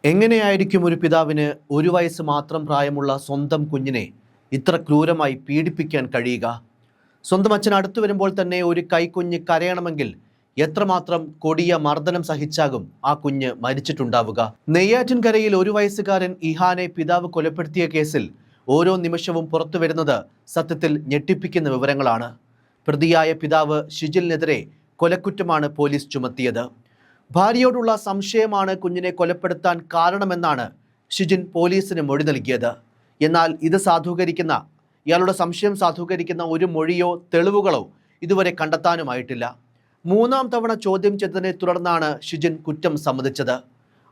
എങ്ങനെയായിരിക്കും ഒരു പിതാവിന് ഒരു വയസ്സ് മാത്രം പ്രായമുള്ള സ്വന്തം കുഞ്ഞിനെ ഇത്ര ക്രൂരമായി പീഡിപ്പിക്കാൻ കഴിയുക? സ്വന്തം അച്ഛൻ അടുത്തു വരുമ്പോൾ തന്നെ ഒരു കൈക്കുഞ്ഞ് കരയണമെങ്കിൽ എത്രമാത്രം കൊടിയ മർദ്ദനം സഹിച്ചാകും ആ കുഞ്ഞ് മരിച്ചിട്ടുണ്ടാവുക. നെയ്യാറ്റിൻകരയിൽ ഒരു വയസ്സുകാരൻ ഇഹാനെ പിതാവ് കൊലപ്പെടുത്തിയ കേസിൽ ഓരോ നിമിഷവും പുറത്തു വരുന്നത് സത്യത്തിൽ ഞെട്ടിപ്പിക്കുന്ന വിവരങ്ങളാണ്. പ്രതിയായ പിതാവ് ഷിജിലിനെതിരെ കൊലക്കുറ്റമാണ് പോലീസ് ചുമത്തിയത്. ഭാര്യയോടുള്ള സംശയമാണ് കുഞ്ഞിനെ കൊലപ്പെടുത്താൻ കാരണമെന്നാണ് ഷിജിൻ പോലീസിന് മൊഴി നൽകിയത്. എന്നാൽ ഇത് ഇയാളുടെ സംശയം സാധൂകരിക്കുന്ന ഒരു മൊഴിയോ തെളിവുകളോ ഇതുവരെ കണ്ടെത്താനുമായിട്ടില്ല. മൂന്നാം തവണ ചോദ്യം ചെയ്തതിനെ തുടർന്നാണ് ഷിജിൻ കുറ്റം സമ്മതിച്ചത്.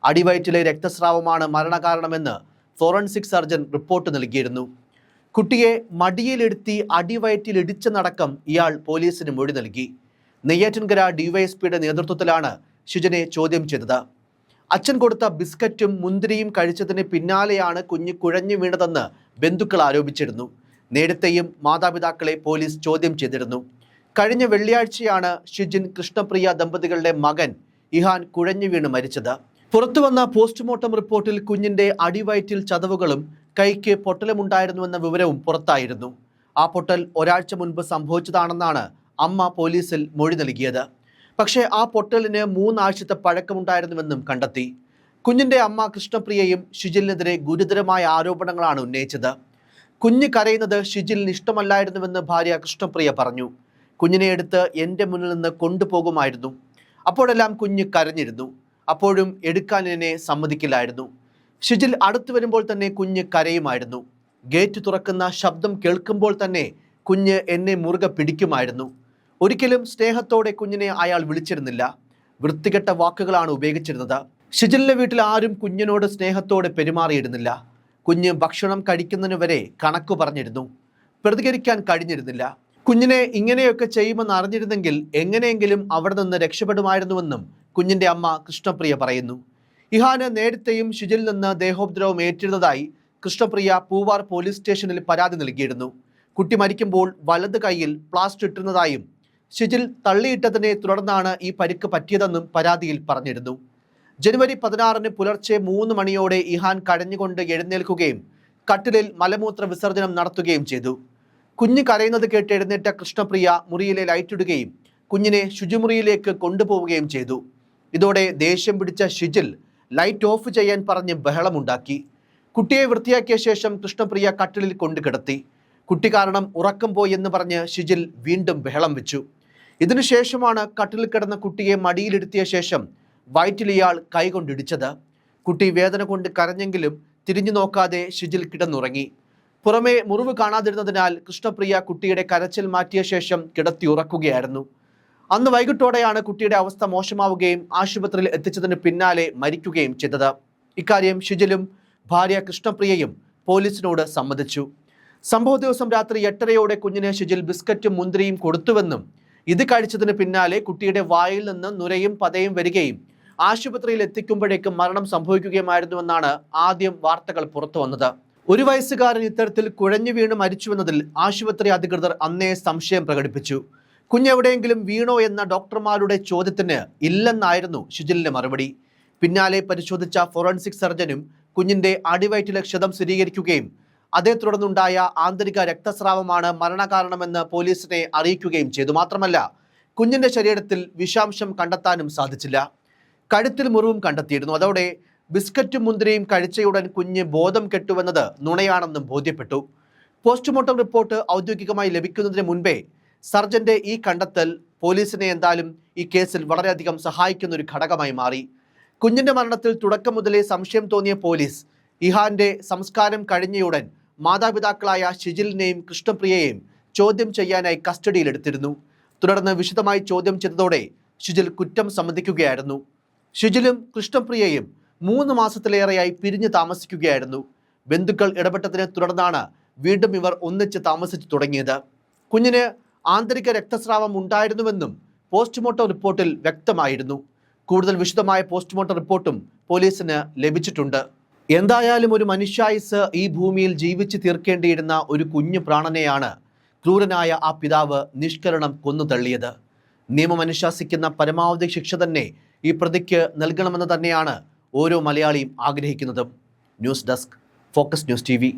അടിവയറ്റിലെ രക്തസ്രാവമാണ് മരണകാരണമെന്ന് ഫോറൻസിക് സർജൻ റിപ്പോർട്ട് നൽകിയിരുന്നു. കുട്ടിയെ മടിയിലെടുത്തി അടിവയറ്റിലിടിച്ചെന്നടക്കം ഇയാൾ പോലീസിന് മൊഴി നൽകി. നെയ്യാറ്റിൻകര ഡിവൈഎസ്പിയുടെ നേതൃത്വത്തിലാണ് ഷിജിനെ ചോദ്യം ചെയ്തത്. അച്ഛൻ കൊടുത്ത ബിസ്ക്കറ്റും മുന്തിരിയും കഴിച്ചതിന് പിന്നാലെയാണ് കുഞ്ഞ് കുഴഞ്ഞു വീണതെന്ന് ബന്ധുക്കൾ ആരോപിച്ചിരുന്നു. നേരത്തെയും മാതാപിതാക്കളെ പോലീസ് ചോദ്യം ചെയ്തിരുന്നു. കഴിഞ്ഞ വെള്ളിയാഴ്ചയാണ് ഷിജിൻ കൃഷ്ണപ്രിയ ദമ്പതികളുടെ മകൻ ഇഹാൻ കുഴഞ്ഞു വീണ് മരിച്ചത്. പുറത്തുവന്ന പോസ്റ്റ്മോർട്ടം റിപ്പോർട്ടിൽ കുഞ്ഞിന്റെ അടിവയറ്റിൽ ചതവുകളും കൈക്ക് പൊട്ടലുമുണ്ടായിരുന്നുവെന്ന വിവരവും പുറത്തായിരുന്നു. ആ പൊട്ടൽ ഒരാഴ്ച മുൻപ് സംഭവിച്ചതാണെന്നാണ് അമ്മ പോലീസിൽ മൊഴി നൽകിയത്. പക്ഷേ ആ പൊട്ടലിന് 3 ആഴ്ചത്തെ പഴക്കമുണ്ടായിരുന്നുവെന്നും കണ്ടെത്തി. കുഞ്ഞിന്റെ അമ്മ കൃഷ്ണപ്രിയയും ഷിജിലിനെതിരെ ഗുരുതരമായ ആരോപണങ്ങളാണ് ഉന്നയിച്ചത്. കുഞ്ഞ് കരയുന്നത് ഷിജിലിന് ഇഷ്ടമല്ലായിരുന്നുവെന്ന് ഭാര്യ കൃഷ്ണപ്രിയ പറഞ്ഞു. കുഞ്ഞിനെ എടുത്ത് എൻ്റെ മുന്നിൽ നിന്ന് കൊണ്ടുപോകുമായിരുന്നു. അപ്പോഴെല്ലാം കുഞ്ഞ് കരഞ്ഞിരുന്നു. അപ്പോഴും എടുക്കാൻ എന്നെ സമ്മതിക്കില്ലായിരുന്നു. ഷിജിൽ അടുത്തു വരുമ്പോൾ തന്നെ കുഞ്ഞ് കരയുമായിരുന്നു. ഗേറ്റ് തുറക്കുന്ന ശബ്ദം കേൾക്കുമ്പോൾ തന്നെ കുഞ്ഞ് എന്നെ മുറുകെ പിടിക്കുമായിരുന്നു. ഒരിക്കലും സ്നേഹത്തോടെ കുഞ്ഞിനെ അയാൾ വിളിച്ചിരുന്നില്ല. വൃത്തികെട്ട വാക്കുകളാണ് ഉപയോഗിച്ചിരുന്നത്. ഷിജിലിന്റെ വീട്ടിൽ ആരും കുഞ്ഞിനോട് സ്നേഹത്തോടെ പെരുമാറിയിരുന്നില്ല. കുഞ്ഞ് ഭക്ഷണം കഴിക്കുന്നതിന് വരെ കണക്ക് പറഞ്ഞിരുന്നു. പ്രതികരിക്കാൻ കഴിഞ്ഞിരുന്നില്ല. കുഞ്ഞിനെ ഇങ്ങനെയൊക്കെ ചെയ്യുമെന്ന് അറിഞ്ഞിരുന്നെങ്കിൽ എങ്ങനെയെങ്കിലും അവിടെ നിന്ന് രക്ഷപ്പെടുമായിരുന്നുവെന്നും കുഞ്ഞിന്റെ അമ്മ കൃഷ്ണപ്രിയ പറയുന്നു. ഇഹാന് നേരത്തെയും ഷിജിലിൽ നിന്ന് ദേഹോപദ്രവം ഏറ്റിരുന്നതായി കൃഷ്ണപ്രിയ പൂവാർ പോലീസ് സ്റ്റേഷനിൽ പരാതി നൽകിയിരുന്നു. കുട്ടി മരിക്കുമ്പോൾ വലത് കൈയിൽ പ്ലാസ്റ്റർ ഇട്ടിരുന്നതായും ഷിജിൽ തള്ളിയിട്ടതിനെ തുടർന്നാണ് ഈ പരിക്ക് പറ്റിയതെന്നും പരാതിയിൽ പറഞ്ഞിരുന്നു. ജനുവരി 16 പുലർച്ചെ 3 മണിയോടെ ഇഹാൻ കരഞ്ഞുകൊണ്ട് എഴുന്നേൽക്കുകയും കട്ടിലിൽ മലമൂത്ര വിസർജനം നടത്തുകയും ചെയ്തു. കുഞ്ഞ് കരയുന്നത് കേട്ട് എഴുന്നേറ്റ കൃഷ്ണപ്രിയ മുറിയിലെ ലൈറ്റിടുകയും കുഞ്ഞിനെ ശുചിമുറിയിലേക്ക് കൊണ്ടുപോവുകയും ചെയ്തു. ഇതോടെ ദേഷ്യം പിടിച്ച ഷിജിൽ ലൈറ്റ് ഓഫ് ചെയ്യാൻ പറഞ്ഞ് ബഹളമുണ്ടാക്കി. കുട്ടിയെ വൃത്തിയാക്കിയ ശേഷം കൃഷ്ണപ്രിയ കട്ടിലിൽ കൊണ്ടു കിടത്തി. കുട്ടി കാരണം ഉറക്കം പോയി എന്ന് പറഞ്ഞ് ഷിജിൽ വീണ്ടും ബഹളം വെച്ചു. ഇതിനുശേഷമാണ് കട്ടിലിൽ കിടന്ന കുട്ടിയെ മടിയിലിരുത്തിയ ശേഷം വയറ്റിൽ ഇയാൾ കൈകൊണ്ടിടിച്ചത്. കുട്ടി വേദന കൊണ്ട് കരഞ്ഞെങ്കിലും തിരിഞ്ഞു നോക്കാതെ ഷിജിൽ കിടന്നുറങ്ങി. പുറമെ മുറിവ് കാണാതിരുന്നതിനാൽ കൃഷ്ണപ്രിയ കുട്ടിയുടെ കരച്ചിൽ മാറ്റിയ ശേഷം കിടത്തി ഉറക്കുകയായിരുന്നു. അന്ന് വൈകിട്ടോടെയാണ് കുട്ടിയുടെ അവസ്ഥ മോശമാവുകയും ആശുപത്രിയിൽ എത്തിച്ചതിന് പിന്നാലെ മരിക്കുകയും ചെയ്തത്. ഇക്കാര്യം ഷിജിലും ഭാര്യ കൃഷ്ണപ്രിയയും പോലീസിനോട് സമ്മതിച്ചു. സംഭവ ദിവസം രാത്രി 8:30 കുഞ്ഞിന് ഷിജിൽ ബിസ്ക്കറ്റും മുന്തിരിയും കൊടുത്തുവെന്നും ഇത് കഴിച്ചതിന് പിന്നാലെ കുട്ടിയുടെ വായിൽ നിന്ന് നുരയും പതയും വരികയും ആശുപത്രിയിൽ എത്തിക്കുമ്പോഴേക്കും മരണം സംഭവിക്കുകയുമായിരുന്നുവെന്നാണ് ആദ്യം വാർത്തകൾ പുറത്തു വന്നത്. ഒരു വയസ്സുകാരൻ ഇത്തരത്തിൽ കുഴഞ്ഞു വീണ് മരിച്ചുവെന്നതിൽ ആശുപത്രി അധികൃതർ അന്നേ സംശയം പ്രകടിപ്പിച്ചു. കുഞ്ഞെവിടെയെങ്കിലും വീണോ എന്ന ഡോക്ടർമാരുടെ ചോദ്യത്തിന് ഇല്ലെന്നായിരുന്നു ഷിജിലിന്റെ മറുപടി. പിന്നാലെ പരിശോധിച്ച ഫോറൻസിക് സർജനും കുഞ്ഞിന്റെ അടിവയറ്റിലെ ക്ഷതം സ്ഥിരീകരിക്കുകയും അതേ തുടർന്നുണ്ടായ ആന്തരിക രക്തസ്രാവമാണ് മരണകാരണമെന്ന് പോലീസിനെ അറിയിക്കുകയും ചെയ്തു. മാത്രമല്ല കുഞ്ഞിന്റെ ശരീരത്തിൽ വിഷാംശം കണ്ടെത്താനും സാധിച്ചില്ല. കഴുത്തിൽ മുറിവും കണ്ടെത്തിയിരുന്നു. അതോടെ ബിസ്ക്കറ്റും മുന്തിരിയും കഴിച്ചയുടൻ കുഞ്ഞ് ബോധം കെട്ടുവെന്നത് നുണയാണെന്നും ബോധ്യപ്പെട്ടു. പോസ്റ്റ്മോർട്ടം റിപ്പോർട്ട് ഔദ്യോഗികമായി ലഭിക്കുന്നതിന് മുൻപേ സർജന്റെ ഈ കണ്ടെത്തൽ പോലീസിനെ എന്തായാലും ഈ കേസിൽ വളരെയധികം സഹായിക്കുന്ന ഒരു ഘടകമായി മാറി. കുഞ്ഞിന്റെ മരണത്തിൽ തുടക്കം മുതലേ സംശയം തോന്നിയ പോലീസ് ഇഹാന്റെ സംസ്കാരം കഴിഞ്ഞയുടൻ മാതാപിതാക്കളായ ഷിജിലിനെയും കൃഷ്ണപ്രിയയെയും ചോദ്യം ചെയ്യാനായി കസ്റ്റഡിയിലെടുത്തിരുന്നു. തുടർന്ന് വിശദമായി ചോദ്യം ചെയ്തതോടെ ഷിജിൽ കുറ്റം സമ്മതിക്കുകയായിരുന്നു. ഷിജിലും കൃഷ്ണപ്രിയയും 3 മാസത്തിലേറെയായി പിരിഞ്ഞു താമസിക്കുകയായിരുന്നു. ബന്ധുക്കൾ ഇടപെട്ടതിനെ തുടർന്നാണ് വീണ്ടും ഇവർ ഒന്നിച്ച് താമസിച്ചു തുടങ്ങിയത്. കുഞ്ഞിന് ആന്തരിക രക്തസ്രാവം ഉണ്ടായിരുന്നുവെന്നും പോസ്റ്റ്മോർട്ടം റിപ്പോർട്ടിൽ വ്യക്തമായിരുന്നു. കൂടുതൽ വിശദമായ പോസ്റ്റ്മോർട്ടം റിപ്പോർട്ടും പോലീസിന് ലഭിച്ചിട്ടുണ്ട്. എന്തായാലും ഒരു മനുഷ്യായുസ് ഈ ഭൂമിയിൽ ജീവിച്ചു തീർക്കേണ്ടിയിരുന്ന ഒരു കുഞ്ഞു പ്രാണനെയാണ് ക്രൂരനായ ആ പിതാവ് നിഷ്കരണം കൊന്നു തള്ളിയത്. നിയമം അനുശാസിക്കുന്ന പരമാവധി ശിക്ഷ തന്നെ ഈ പ്രതിക്ക് നൽകണമെന്ന് തന്നെയാണ് ഓരോ മലയാളിയും ആഗ്രഹിക്കുന്നത്. News desk, focus news TV.